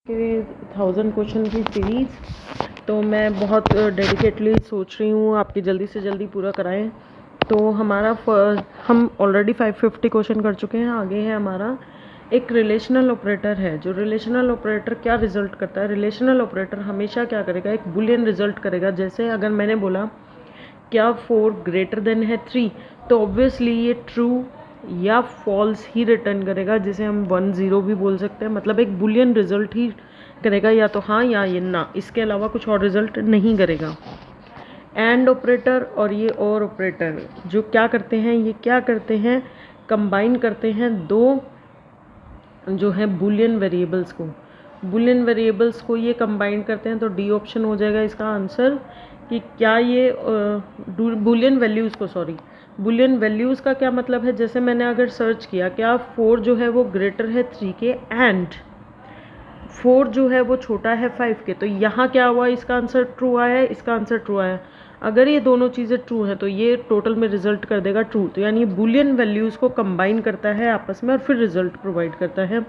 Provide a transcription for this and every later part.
के 1000 क्वेश्चन की सीरीज़। तो मैं बहुत डेडिकेटली सोच रही हूँ आपकी जल्दी से जल्दी पूरा कराएं। तो हमारा हम ऑलरेडी 550 क्वेश्चन कर चुके हैं। आगे है हमारा एक रिलेशनल ऑपरेटर है। जो रिलेशनल ऑपरेटर क्या रिजल्ट करता है, रिलेशनल ऑपरेटर हमेशा क्या करेगा, एक बुलियन रिजल्ट करेगा। जैसे अगर मैंने बोला क्या 4 ग्रेटर देन है 3, तो ऑब्वियसली ये ट्रू या फॉल्स ही रिटर्न करेगा, जिसे हम 1-0 भी बोल सकते हैं। मतलब एक बुलियन रिजल्ट ही करेगा, या तो हाँ या ये ना, इसके अलावा कुछ और रिजल्ट नहीं करेगा। एंड ऑपरेटर और ये और ऑपरेटर जो क्या करते हैं, ये क्या करते हैं, कंबाइन करते हैं दो जो है बुलियन वेरिएबल्स को। बुलियन वेरिएबल्स को ये कंबाइन करते हैं, तो डी ऑप्शन हो जाएगा इसका आंसर। कि क्या ये बुलियन वैल्यूज़ को, सॉरी, बुलियन वैल्यूज़ का क्या मतलब है, जैसे मैंने अगर सर्च किया क्या 4 जो है वो ग्रेटर है 3 के एंड 4 जो है वो छोटा है 5 के, तो यहाँ क्या हुआ, इसका आंसर ट्रू आया है, इसका आंसर ट्रू आया है। अगर ये दोनों चीज़ें ट्रू हैं तो ये टोटल में रिजल्ट कर देगा ट्रू। तो यानी बुलियन वैल्यूज़ को कंबाइन करता है आपस में और फिर रिजल्ट प्रोवाइड करता है।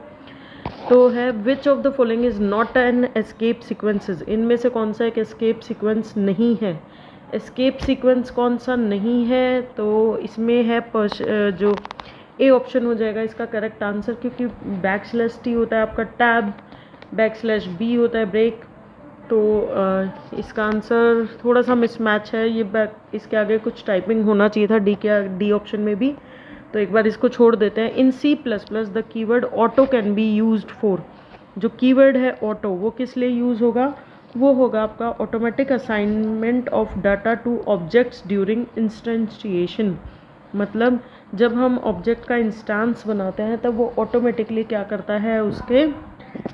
तो है which of the following is not an escape sequences, इनमें से कौन सा एक एस्केप सीक्वेंस नहीं है। एस्केप सीक्वेंस कौन सा नहीं है, तो इसमें है जो ए ऑप्शन हो जाएगा इसका करेक्ट आंसर, क्योंकि /t होता है आपका टैब, /b होता है ब्रेक। तो इसका आंसर थोड़ा सा मिसमैच है, ये इसके आगे कुछ टाइपिंग होना चाहिए था डी ऑप्शन में भी। तो एक बार इसको छोड़ देते हैं। In C++ the keyword auto can be used for, जो कीवर्ड है ऑटो वो किस लिए यूज़ होगा, वो होगा आपका automatic assignment of data to objects during instantiation. मतलब जब हम ऑब्जेक्ट का इंस्टेंस बनाते हैं तब वो ऑटोमेटिकली क्या करता है, उसके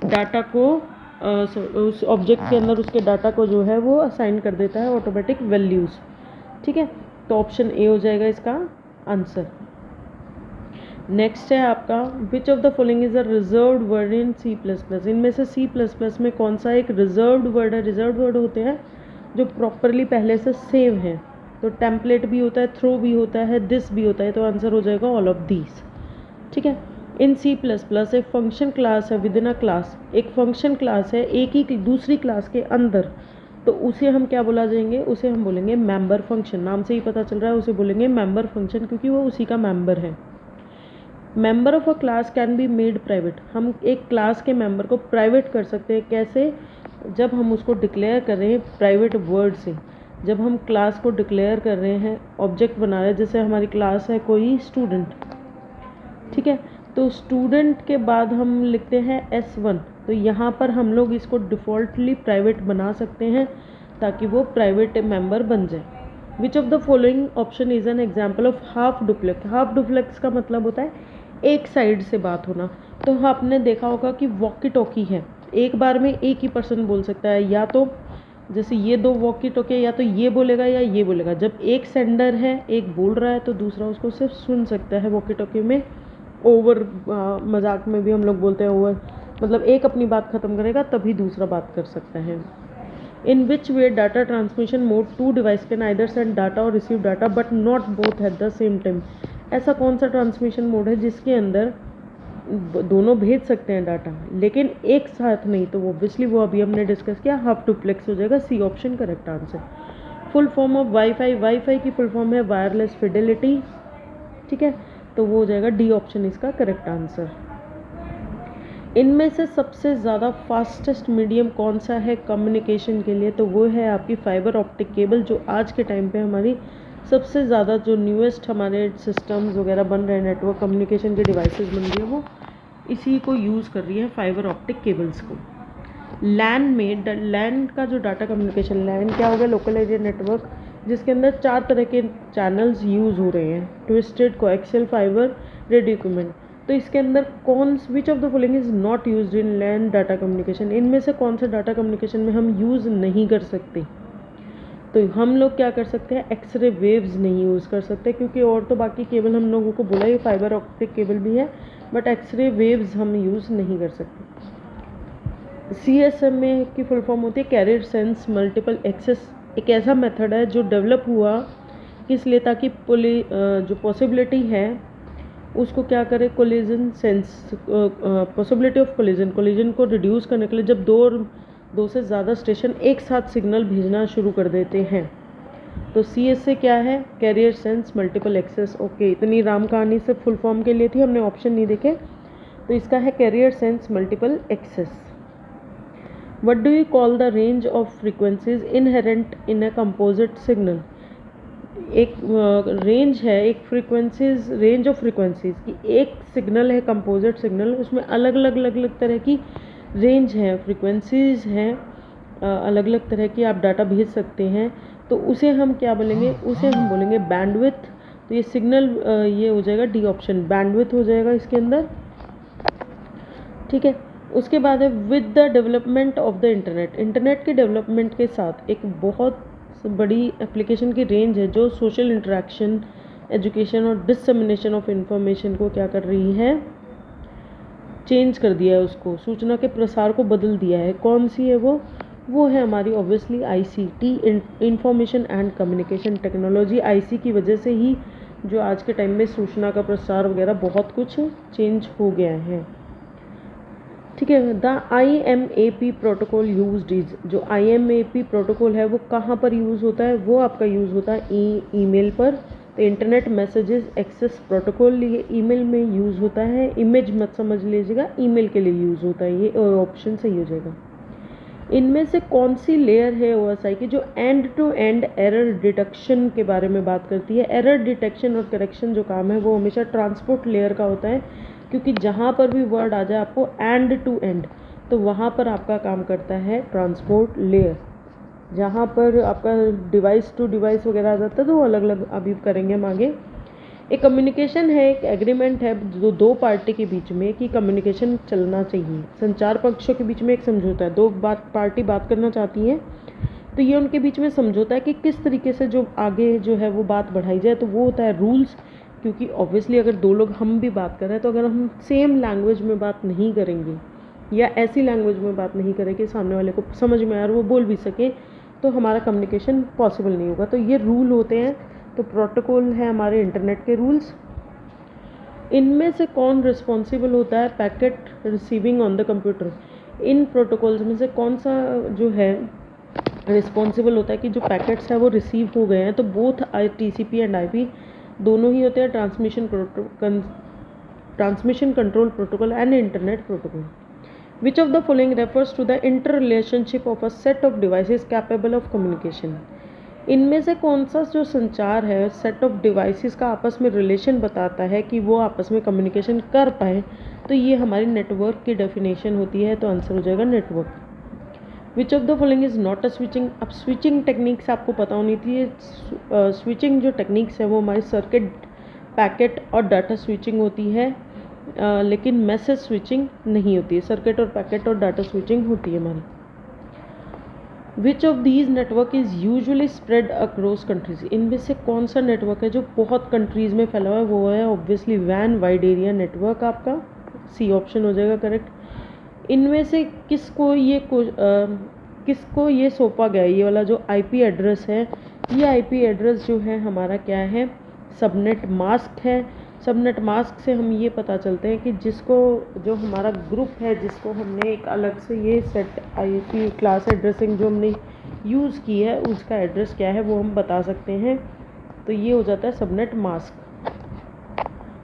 डाटा को उस ऑब्जेक्ट के अंदर उसके डाटा को जो है वो असाइन कर देता है ऑटोमेटिक वैल्यूज़। ठीक है, तो ऑप्शन ए हो जाएगा इसका आंसर। नेक्स्ट है आपका विच of the following is a reserved word in C++, इनमें से C++ में कौन सा एक रिजर्व्ड वर्ड है। रिजर्व्ड वर्ड होते हैं जो प्रॉपरली पहले से सेव हैं। तो टेम्पलेट भी होता है, थ्रो भी होता है, दिस भी होता है, तो आंसर हो जाएगा ऑल ऑफ दीज। ठीक है, इन C++ एक फंक्शन क्लास है विद इन अ क्लास, एक फंक्शन क्लास है एक ही दूसरी क्लास के अंदर, तो उसे हम क्या बोला जाएंगे, उसे हम बोलेंगे मेंबर फंक्शन। नाम से ही पता चल रहा है, उसे बोलेंगे मेंबर फंक्शन, क्योंकि वो उसी का मेंबर है। Member of a class can be made private, हम एक क्लास के मेंबर को प्राइवेट कर सकते हैं। कैसे, जब हम उसको डिक्लेयर कर रहे हैं प्राइवेट वर्ड से। जब हम क्लास को डिक्लेयर कर रहे हैं, ऑब्जेक्ट बना रहे हैं, जैसे हमारी क्लास है कोई स्टूडेंट, ठीक है, तो स्टूडेंट के बाद हम लिखते हैं S1, तो यहाँ पर हम लोग इसको डिफ़ॉल्टली प्राइवेट बना सकते हैं ताकि वो प्राइवेट मेंबर बन जाए। विच of the following option is an example of half duplex. Half duplex का मतलब होता है एक साइड से बात होना। तो आपने देखा होगा कि वॉकी टॉकी है, एक बार में एक ही पर्सन बोल सकता है, या तो जैसे ये दो वॉकी टॉकी, या तो ये बोलेगा या ये बोलेगा। जब एक सेंडर है, एक बोल रहा है, तो दूसरा उसको सिर्फ सुन सकता है वॉकी टॉकी में। ओवर मजाक में भी हम लोग बोलते हैं ओवर, मतलब एक अपनी बात ख़त्म करेगा तभी दूसरा बात कर सकता है। In which way data transmission mode, two device can either send data और receive data but not both at the same time. ऐसा कौन सा ट्रांसमिशन मोड है जिसके अंदर दोनों भेज सकते हैं डाटा लेकिन एक साथ नहीं, तो ऑब्वियसली वो अभी हमने डिस्कस किया, हाफ डुप्लेक्स हो जाएगा, C option correct answer. Full form of WiFi, WiFi की फुल फॉर्म है वायरलेस फिडेलिटी। ठीक है, तो वो हो जाएगा डी ऑप्शन इसका करेक्ट आंसर। इनमें से सबसे ज़्यादा फास्टेस्ट मीडियम कौन सा है कम्युनिकेशन के लिए, तो वो है आपकी फाइबर ऑप्टिक केबल, जो आज के टाइम पे हमारी सबसे ज़्यादा जो न्यूएस्ट हमारे सिस्टम्स वगैरह बन रहे हैं, नेटवर्क कम्युनिकेशन के डिवाइसेस बन रही है, वो इसी को यूज़ कर रही है, फाइबर ऑप्टिक केबल्स को। लैन में लैन का जो डाटा कम्युनिकेशन, लैन क्या हो गया, लोकल एरिया नेटवर्क, जिसके अंदर 4 तरह के चैनल्स यूज़ हो रहे हैं, twisted, coaxial, fibre, radio equipment. तो इसके अंदर which of the following is not used in LAN data communication, इनमें से कौन सा डाटा कम्युनिकेशन में हम यूज़ नहीं कर सकते। तो हम लोग क्या कर सकते हैं, एक्सरे वेव्स नहीं यूज़ कर सकते, क्योंकि और तो बाकी केबल हम लोगों को बोला ये फाइबर ऑप्टिक केबल भी है, बट एक्सरे वेव्स हम यूज़ नहीं कर सकते। CSM में की फुल फॉर्म होती है कैरियर सेंस मल्टीपल एक्सेस, एक ऐसा मेथड है जो डेवलप हुआ किस लिए, ताकि जो पॉसिबिलिटी है उसको क्या करे, collision sense, possibility of collision को रिड्यूस करने के लिए जब दो से ज़्यादा स्टेशन एक साथ सिग्नल भेजना शुरू कर देते हैं। तो CSA क्या है, carrier sense multiple access. Okay, इतनी राम कहानी से फुल फॉर्म के लिए थी, हमने ऑप्शन नहीं देखे, तो इसका है carrier sense multiple access. What do you call the range of frequencies inherent in a composite signal. एक रेंज है, एक फ्रीक्वेंसीज, रेंज ऑफ फ्रीक्वेंसीज की एक सिग्नल है, कंपोजिट सिग्नल, उसमें अलग अलग तरह की रेंज है, फ्रीक्वेंसीज हैं, अलग अलग तरह की आप डाटा भेज सकते हैं। तो उसे हम क्या बोलेंगे, उसे हम बोलेंगे बैंडविड्थ। तो ये सिग्नल ये हो जाएगा डी ऑप्शन, बैंडविड्थ हो जाएगा इसके अंदर। ठीक है, उसके बाद है with the development of the internet के डेवलपमेंट के साथ एक बहुत बड़ी एप्लीकेशन की रेंज है जो सोशल इंटरेक्शन, एजुकेशन और डिसमिनेशन ऑफ इंफॉर्मेशन को क्या कर रही है, चेंज कर दिया है, उसको सूचना के प्रसार को बदल दिया है। कौन सी है वो है हमारी obviously ICT, information and communication technology. IC की वजह से ही जो आज के टाइम में सूचना का प्रसार वगैरह बहुत कुछ चेंज हो गया है। ठीक है, the IMAP protocol used is, जो IMAP प्रोटोकॉल है वो कहाँ पर यूज़ होता है, वो आपका यूज़ होता है ईमेल पर। तो इंटरनेट मैसेजेस एक्सेस प्रोटोकॉल ये ईमेल में यूज़ होता है, इमेज मत समझ लीजिएगा, ईमेल के लिए यूज़ होता है, ये ऑप्शन सही हो जाएगा। इनमें से कौन सी लेयर है OSI की जो end to end error detection के बारे में बात करती है। एरर डिटेक्शन और करेक्शन जो काम है वो हमेशा ट्रांसपोर्ट लेयर का होता है, क्योंकि जहाँ पर भी वर्ड आ जाए आपको एंड टू एंड, तो वहाँ पर आपका काम करता है ट्रांसपोर्ट लेयर। जहाँ पर आपका डिवाइस टू डिवाइस वगैरह आ जाता है तो वो अलग अलग अभी करेंगे हम आगे। एक कम्युनिकेशन है, एक एग्रीमेंट है जो दो पार्टी के बीच में कि कम्युनिकेशन चलना चाहिए। संचार पक्षों के बीच में एक समझौता है, दो पार्टी बात करना चाहती हैं तो ये उनके बीच में समझौता है कि किस तरीके से जो आगे जो है वो बात बढ़ाई जाए। तो वो होता है रूल्स, क्योंकि ऑब्वियसली अगर दो लोग हम भी बात कर रहे हैं तो अगर हम सेम लैंग्वेज में बात नहीं करेंगे या ऐसी लैंग्वेज में बात नहीं करेंगे सामने वाले को समझ में आए और वो बोल भी सके, तो हमारा कम्युनिकेशन पॉसिबल नहीं होगा। तो ये रूल होते हैं। तो प्रोटोकॉल है हमारे इंटरनेट के रूल्स। इनमें से कौन रिस्पॉन्सिबल होता है packet receiving on the computer. In protocols में से कौन सा जो है रिस्पॉन्सिबल होता है कि जो पैकेट्स है वो रिसीव हो गए हैं। तो बोथ TCP एंड IP दोनों ही होते हैं, transmission control protocol and internet protocol. Which of the following refers to the interrelationship of a set of devices capable of communication. इनमें से कौन सा जो संचार है सेट ऑफ डिवाइसेस का आपस में रिलेशन बताता है कि वो आपस में कम्युनिकेशन कर पाए। तो ये हमारी नेटवर्क की डेफिनेशन होती है, तो आंसर हो जाएगा network. Which of the following is not a switching. अब स्विचिंग टेक्निक्स आपको पता होनी थी। स्विचिंग जो टेक्निक्स है वो हमारी सर्किट, पैकेट और डाटा स्विचिंग होती है, लेकिन मैसेज स्विचिंग नहीं होती है। सर्किट और पैकेट और डाटा स्विचिंग होती है हमारी। Which of these network is usually spread across countries. इनमें से कौन सा नेटवर्क है जो बहुत कंट्रीज़ में फैला हुआ है, वो है ऑब्वियसली वैन वाइड एरिया नेटवर्क। आपका C ऑप्शन हो जाएगा करेक्ट। इनमें से किसको ये सौंपा गया, ये वाला जो IP एड्रेस है, ये IP एड्रेस जो है हमारा क्या है, सबनेट मास्क है। सबनेट मास्क से हम ये पता चलते हैं कि जिसको जो हमारा ग्रुप है जिसको हमने एक अलग से ये सेट IP क्लास एड्रेसिंग जो हमने यूज़ की है उसका एड्रेस क्या है वो हम बता सकते हैं। तो ये हो जाता है subnet mask.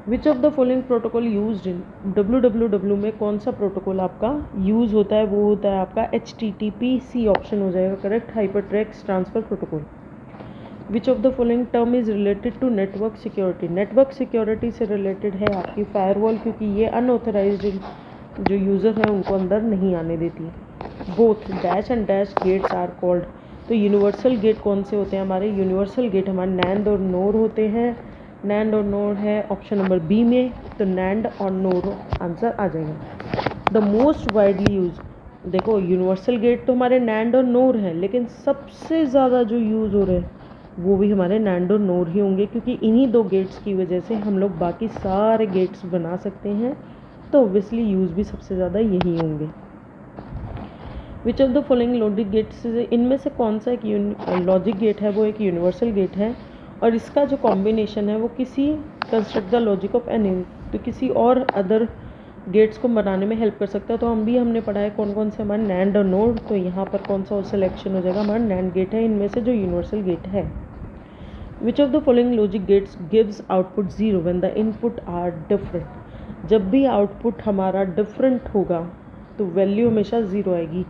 Which of the following protocol used in WWW में कौन सा प्रोटोकॉल आपका यूज़ होता है, वो होता है आपका HTTP। C ऑप्शन हो जाएगा correct, hypertext transfer protocol. Which of the following term is related to network security. Network security से रिलेटेड है आपकी फायरवॉल, क्योंकि ये अनऑथराइज्ड जो यूज़र हैं उनको अंदर नहीं आने देती। Both dash and dash gates are called. तो यूनिवर्सल गेट कौन से होते हैं हमारे, यूनिवर्सल गेट हमारे नैंड और नोर होते हैं। नैंड और नोर है ऑप्शन नंबर B में, तो नैंड और नोर आंसर आ जाएगा। द मोस्ट वाइडली यूज, देखो यूनिवर्सल गेट तो हमारे नैंड और नोर है, लेकिन सबसे ज़्यादा जो यूज़ हो रहे हैं वो भी हमारे नैंड और नोर ही होंगे, क्योंकि इन्हीं दो गेट्स की वजह से हम लोग बाकी सारे गेट्स बना सकते हैं। तो ऑब्वियसली यूज़ भी सबसे ज़्यादा यही होंगे। विच of the following logic gets, इनमें से कौन सा एक लॉजिक गेट है वो एक यूनिवर्सल गेट है, और इसका जो कॉम्बिनेशन है वो किसी construct the logic of an तो किसी और अदर गेट्स को बनाने में हेल्प कर सकता है। तो हमने पढ़ा है कौन कौन से हमारे नैंड और नोड, तो यहाँ पर कौन सा सिलेक्शन हो जाएगा, हमारा नैंड गेट है इनमें से जो यूनिवर्सल गेट है। Which of the following logic gates gives output 0 when the input are different. जब भी आउटपुट हमारा डिफरेंट होगा तो वैल्यू हमेशा 0 आएगी,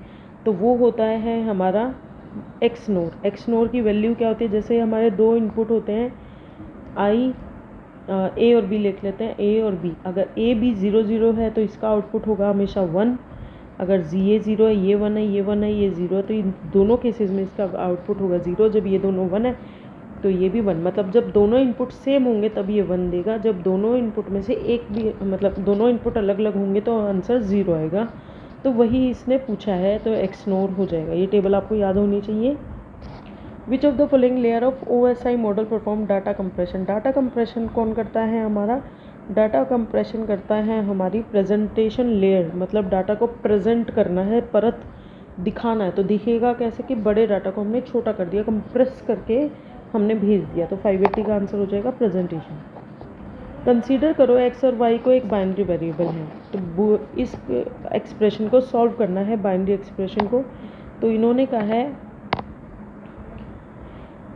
तो वो होता है हमारा एक्स नोर। एक्स नोर की वैल्यू क्या होती है, जैसे हमारे दो इनपुट होते हैं आई ए और बी लिख लेते हैं, ए और बी, अगर ए बी 0 0 है तो इसका आउटपुट होगा हमेशा 1, अगर ये 0 है, ये 1 है, ये 1 है, ये 0 है, तो इन दोनों केसेस में इसका आउटपुट होगा 0। जब ये दोनों 1 है तो ये भी 1, मतलब जब दोनों इनपुट सेम होंगे तब ये 1 देगा, जब दोनों इनपुट में से एक भी मतलब दोनों इनपुट अलग अलग होंगे तो आंसर 0 आएगा। तो वही इसने पूछा है, तो एक्स नोर हो जाएगा। ये टेबल आपको याद होनी चाहिए। विच of the following layer of OSI model perform data compression. Data compression कौन करता है, हमारा डाटा कंप्रेशन करता है हमारी प्रेजेंटेशन लेयर, मतलब डाटा को प्रेजेंट करना है, परत दिखाना है। तो दिखेगा कैसे कि बड़े डाटा को हमने छोटा कर दिया, कंप्रेस करके हमने भेज दिया, तो 580 का आंसर हो जाएगा प्रेजेंटेशन। कंसीडर करो x और y को एक बाइनरी वेरिएबल है, तो इस एक्सप्रेशन को सॉल्व करना है, बाइनरी एक्सप्रेशन को। तो इन्होंने कहा है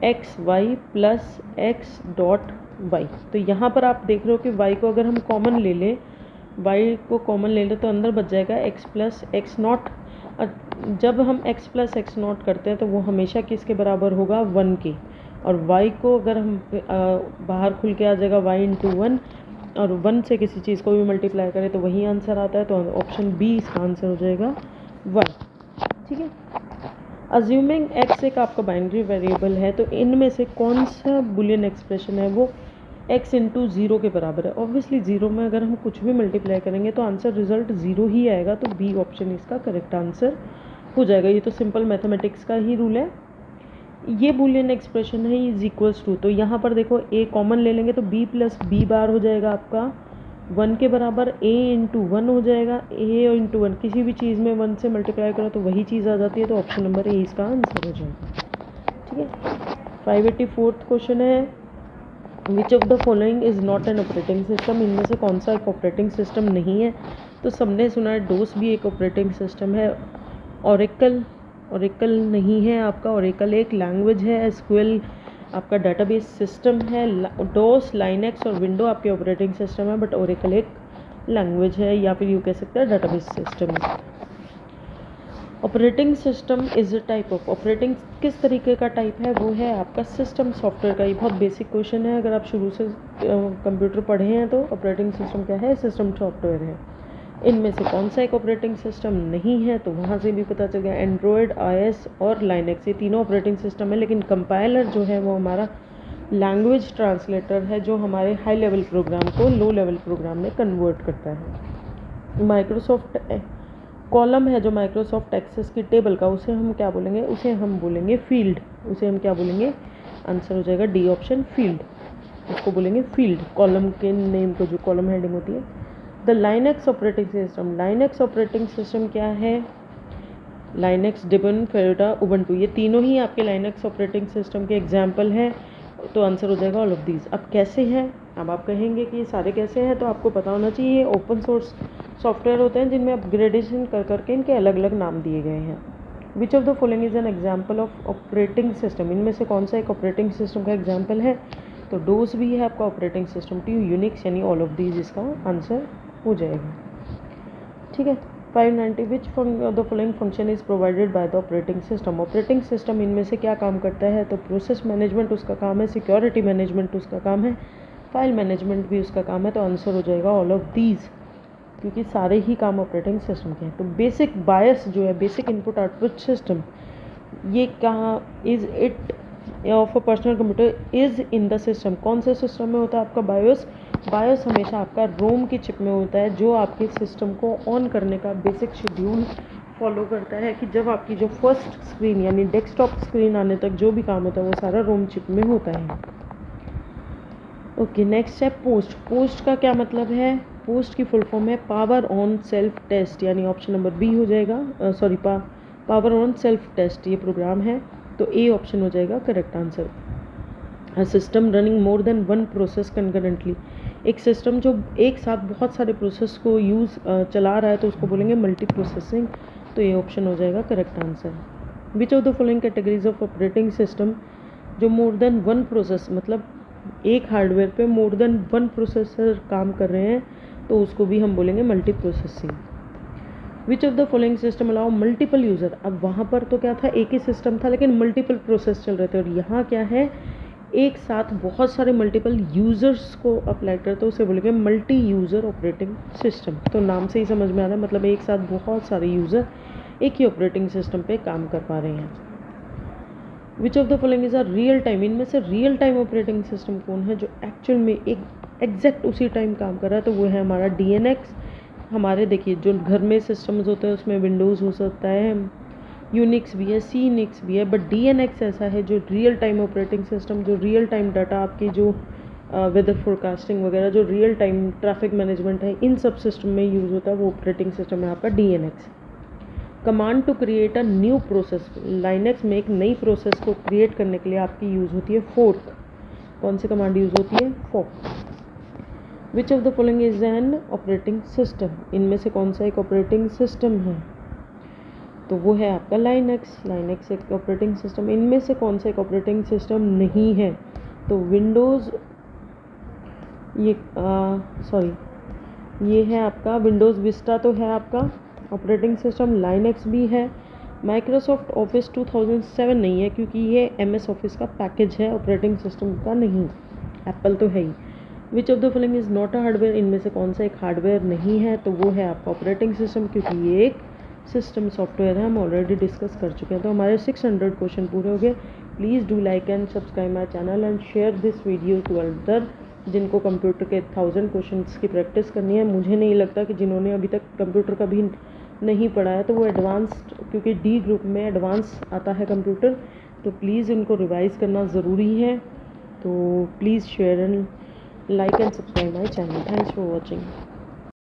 X Y plus X dot Y. तो यहाँ पर आप देख रहे हो कि y को अगर हम कॉमन ले लें, y को कॉमन ले लें तो अंदर बच जाएगा x प्लस एक्स नॉट। जब हम x प्लस एक्स नॉट करते हैं तो वो हमेशा किसके बराबर होगा, 1 के। और y को अगर हम बाहर खुल के आ जाएगा y इंटू 1, और 1 से किसी चीज़ को भी मल्टीप्लाई करें तो वही आंसर आता है, तो ऑप्शन बी इसका आंसर हो जाएगा 1। ठीक है। अज्यूमिंग x एक आपका बाइनरी वेरिएबल है, तो इनमें से कौन सा बुलियन एक्सप्रेशन है वो x इंटू 0 के बराबर है। ऑब्वियसली 0 में अगर हम कुछ भी मल्टीप्लाई करेंगे तो आंसर रिजल्ट 0 ही आएगा, तो बी ऑप्शन इसका करेक्ट आंसर हो जाएगा। ये तो सिंपल मैथमेटिक्स का ही रूल है। ये बुलियन एक्सप्रेशन है इज इक्वल्स टू, तो यहाँ पर देखो a कॉमन ले लेंगे तो b प्लस बी बार हो जाएगा आपका 1 के बराबर, a इंटू 1 हो जाएगा, a इंटू 1 किसी भी चीज़ में 1 से मल्टीप्लाई करो तो वही चीज़ आ जाती है, तो ऑप्शन नंबर ए इसका आंसर हो जाएगा। ठीक है। 584th क्वेश्चन है, which of the following is not an operating system. इनमें से कौन सा एक ऑपरेटिंग सिस्टम नहीं है। तो सबने सुना है डोस भी एक ऑपरेटिंग सिस्टम है, ओरेकल नहीं है आपका। ओरेकल एक लैंग्वेज है, एसक्यूएल आपका डेटाबेस सिस्टम है, डोस, लाइनेक्स और विंडो आपके ऑपरेटिंग सिस्टम है, बट ओरेकल एक लैंग्वेज है, या फिर यूँ कह सकते हैं database system. Operating system is a type of, operating किस तरीके का टाइप है, वो है आपका सिस्टम सॉफ्टवेयर का। ये बहुत बेसिक क्वेश्चन है, अगर आप शुरू से कंप्यूटर पढ़े हैं तो ऑपरेटिंग सिस्टम क्या है, सिस्टम सॉफ्टवेयर है। इनमें से कौन सा एक ऑपरेटिंग सिस्टम नहीं है, तो वहाँ से भी पता चल गया एंड्रॉयड, iOS और लाइनेक्स, ये तीनों ऑपरेटिंग सिस्टम है। लेकिन कंपाइलर जो है वो हमारा लैंग्वेज ट्रांसलेटर है, जो हमारे हाई लेवल प्रोग्राम को लो लेवल प्रोग्राम में कन्वर्ट करता है। माइक्रोसॉफ्ट कॉलम है जो माइक्रोसॉफ्ट एक्सेस की टेबल का, उसे हम क्या बोलेंगे, उसे हम बोलेंगे फील्ड। उसे हम क्या बोलेंगे, आंसर हो जाएगा डी ऑप्शन फील्ड, उसको बोलेंगे फील्ड, कॉलम के नेम को, जो कॉलम हेडिंग होती है। The Linux operating system, Linux operating system क्या है, लाइनेक्स, डेबियन, फेडोरा, उबंटू, ये तीनों ही आपके लाइनेक्स ऑपरेटिंग सिस्टम के एग्जाम्पल हैं, तो आंसर हो जाएगा ऑल ऑफ दीज। अब कैसे हैं, अब आप कहेंगे कि ये सारे कैसे हैं, तो आपको पता होना चाहिए ओपन सोर्स सॉफ्टवेयर होते हैं जिनमें अपग्रेडेशन कर करके इनके अलग अलग नाम दिए गए हैं। विच of the following is an example of operating system, इनमें से कौन सा एक ऑपरेटिंग सिस्टम का एग्जाम्पल है, तो डोस भी है आपका ऑपरेटिंग सिस्टम, यूनिक्स, यानी ऑल ऑफ दीज इसका आंसर हो जाएगा। ठीक है। 590 which the following function is provided by the operating system, operating system इनमें से क्या काम करता है, तो प्रोसेस मैनेजमेंट उसका काम है, सिक्योरिटी मैनेजमेंट उसका काम है, फाइल मैनेजमेंट भी उसका काम है, तो आंसर हो जाएगा ऑल ऑफ दीज, क्योंकि सारे ही काम ऑपरेटिंग सिस्टम के हैं। तो बेसिक बायस जो है, बेसिक इनपुट आउटपुट सिस्टम, ये कहाँ, is it of a personal computer is in the system, कौन से सिस्टम में होता है आपका बायोस, बायोस हमेशा आपका रोम की चिप में होता है, जो आपके सिस्टम को ऑन करने का बेसिक शेड्यूल फॉलो करता है, कि जब आपकी जो फर्स्ट स्क्रीन यानी डेस्कटॉप स्क्रीन आने तक जो भी काम होता है वो सारा रोम चिप में होता है। ओके, नेक्स्ट है पोस्ट। पोस्ट का क्या मतलब है, पोस्ट की फुल फॉर्म है पावर ऑन सेल्फ टेस्ट, यानी ऑप्शन नंबर बी हो जाएगा, sorry power on self test ये प्रोग्राम है, तो ए ऑप्शन हो जाएगा correct answer. System running more than one process concurrently, एक सिस्टम जो एक साथ बहुत सारे प्रोसेस को चला रहा है तो उसको बोलेंगे मल्टी प्रोसेसिंग। तो ये ऑप्शन हो जाएगा correct answer. Which of the following categories of operating system, जो मोर देन वन प्रोसेस, मतलब एक हार्डवेयर पे मोर देन वन प्रोसेसर काम कर रहे हैं, तो उसको भी हम बोलेंगे multi processing. Which of the following system allow multiple user, अब वहाँ पर तो क्या था, एक ही सिस्टम था लेकिन मल्टीपल प्रोसेस चल रहे थे, और यहाँ क्या है, एक साथ बहुत सारे मल्टीपल यूज़र्स को अप्लाई करते, तो उसे बोलेंगे मल्टी यूज़र ऑपरेटिंग सिस्टम। तो नाम से ही समझ में आ रहा है, मतलब एक साथ बहुत सारे यूज़र एक ही ऑपरेटिंग सिस्टम पे काम कर पा रहे हैं। विच of the following is a real time, इनमें से रियल टाइम ऑपरेटिंग सिस्टम कौन है जो एक्चुअल में एक एग्जैक्ट उसी टाइम काम कर रहा है, तो वो है हमारा DNX। हमारे देखिए जो घर में सिस्टम्स होते हैं उसमें विंडोज़ हो सकता है, यूनिक्स भी है, सीनिक्स भी है, बट DNX ऐसा है जो रियल टाइम ऑपरेटिंग सिस्टम, जो रियल टाइम डाटा आपकी जो वेदर फोरकास्टिंग वगैरह, जो रियल टाइम ट्रैफिक मैनेजमेंट है, इन सब सिस्टम में यूज़ होता है, वो ऑपरेटिंग सिस्टम है आपका DNX। Command to create a new process, Linux में एक नई प्रोसेस को क्रिएट करने के लिए आपकी यूज़ होती है फोर्क। कौन सी कमांड यूज़ होती है? Fork. Which of the following is an operating system, इनमें से कौन सा एक ऑपरेटिंग सिस्टम है? तो वो है आपका लाइनेक्स। लाइनेक्स एक ऑपरेटिंग सिस्टम। इनमें से कौन सा एक ऑपरेटिंग सिस्टम नहीं है? तो विंडोज़, ये है आपका विंडोज़ विस्टा तो है आपका ऑपरेटिंग सिस्टम, लाइनेक्स भी है। माइक्रोसॉफ्ट ऑफिस 2007 नहीं है क्योंकि ये MS ऑफिस का पैकेज है, ऑपरेटिंग सिस्टम का नहीं। एप्पल तो है ही। Which of the following is not a hardware, इनमें से कौन सा एक हार्डवेयर नहीं है? तो वो है आपका ऑपरेटिंग सिस्टम, क्योंकि ये एक सिस्टम सॉफ्टवेयर है, हम ऑलरेडी डिस्कस कर चुके हैं। तो हमारे 600 क्वेश्चन पूरे हो गए। Please do like and subscribe my channel and share this video to other जिनको कंप्यूटर के 1000 क्वेश्चंस की प्रैक्टिस करनी है। मुझे नहीं लगता कि जिन्होंने अभी तक कंप्यूटर का भी नहीं पढ़ा है तो वो एडवांस्ड, क्योंकि D ग्रुप में एडवांस आता है कंप्यूटर, तो प्लीज़ उनको रिवाइज़ करना ज़रूरी है। तो please share and like and subscribe my channel. Thanks for watching.